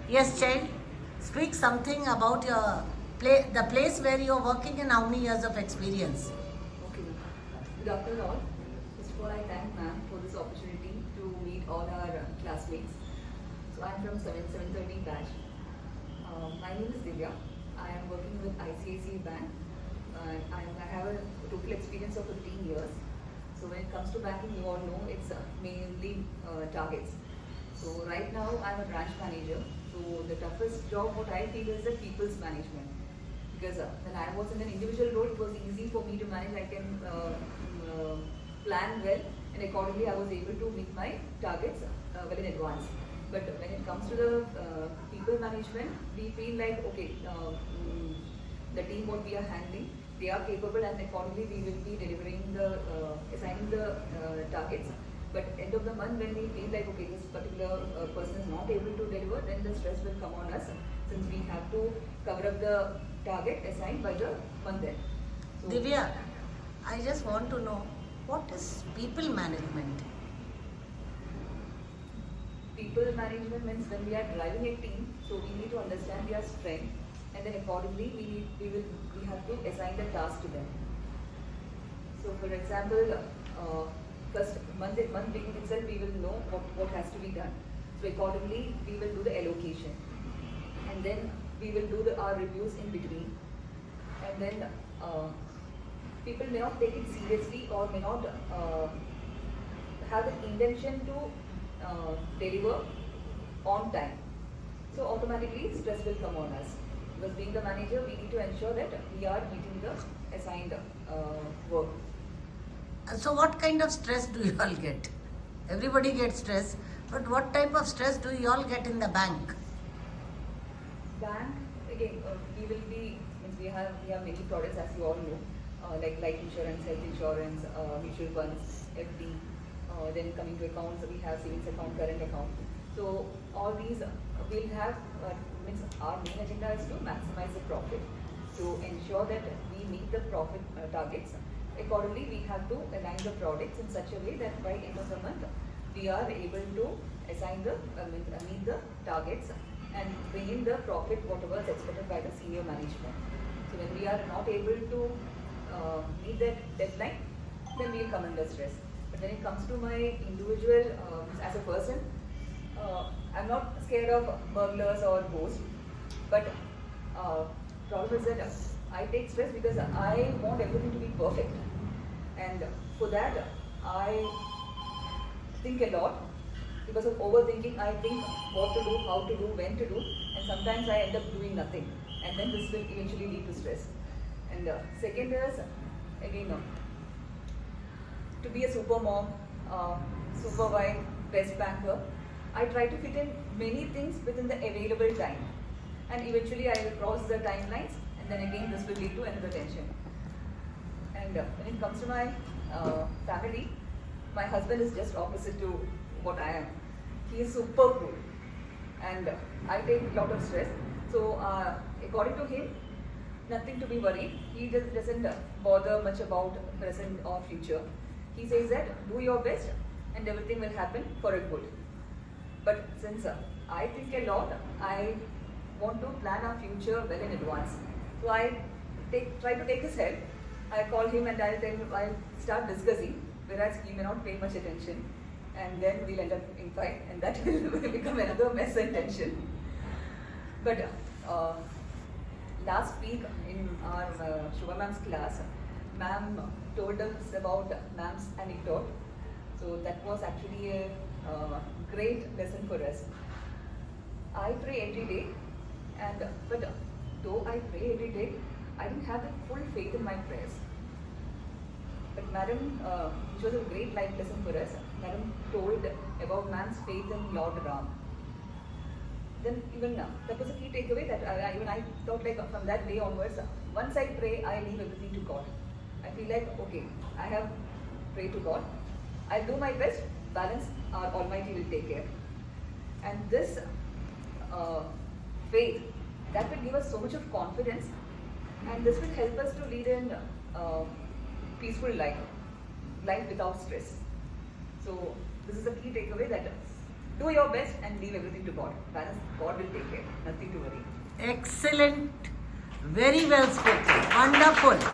Yes, child. Speak something about your the place where you're working and how many years of experience. Okay, ma'am. Good afternoon all. First of all, I thank ma'am for this opportunity to meet all our classmates. So I'm from 730 batch. My name is Divya. I am working with ICICI Bank. I have a total experience of 15 years. So when it comes to banking, you all know it's mainly targets. So right now I'm a branch manager. So the toughest job what I feel is the people's management. Because when I was in an individual role, it was easy for me to manage. I can plan well, and accordingly, I was able to meet my targets well in advance. But when it comes to the people management, we feel like okay, the team what we are handling, they are capable, and accordingly, we will be delivering the assigning the targets. But end of the month, when we feel like okay, this particular person is not able to deliver, then the stress will come on us, since we have to cover up the target assigned by the month end. So, Divya, I just want to know what is people management? people management means when we are driving a team, so we need to understand their strength, and then accordingly we have to assign the task to them. So, for example, first month beginning itself, we will know what has to be done. So accordingly, we will do the allocation, and then we will do our reviews in between, and then people may not take it seriously or may not have the intention to deliver on time. So automatically stress will come on us, because being the manager, we need to ensure that we are meeting the assigned work. So, what kind of stress do you all get? Everybody gets stress, but what type of stress do you all get in the bank? Bank again, we will be means we have many products, as you all know, like life insurance, health insurance, mutual funds, FD. Then coming to accounts, we have savings account, current account. So all these will have means our main agenda is to maximize the profit, to ensure that we meet the profit targets. Accordingly, we have to align the products in such a way that by end of the month, we are able to assign the meet the targets and bring in the profit whatever is expected by the senior management. So when we are not able to meet that deadline, then we will come under stress. But when it comes to my individual as a person, I'm not scared of burglars or ghosts, but problem is that I take stress because I want everything to be perfect, and for that I think a lot. Because of overthinking, I think what to do, how to do, when to do, and sometimes I end up doing nothing, and then this will eventually lead to stress. And second is again to be a super mom, super wife, best banker. I try to fit in many things within the available time, and eventually I will cross the timelines, and then again this will lead to another tension. And when it comes to my family, my husband is just opposite to what I am. He is super cool, and I take a lot of stress. So according to him, nothing to be worried. He just doesn't bother much about present or future. He says that do your best and everything will happen for a good. But since I think a lot, I want to plan our future well in advance. So I try to take his help. I call him and I'll start discussing, whereas he may not pay much attention, and then we'll end up in fight, and that will become another mess and tension. But last week in our Shubha ma'am's class, ma'am told us about ma'am's anecdote. So that was actually a great lesson for us. I pray every day, but though I pray every day, I didn't have the full faith in my prayers. But Madam, which was a great life lesson for us, Madam told about man's faith in Lord Ram. Then even that was a key takeaway that I thought like from that day onwards, once I pray, I leave everything to God. I feel like, okay, I have prayed to God. I'll do my best, balance our Almighty will take care. And this faith, that will give us so much of confidence, and this will help us to lead in peaceful life without stress. So this is a key takeaway that do your best and leave everything to God. God will take care. Nothing to worry. Excellent. Very well spoken. Wonderful.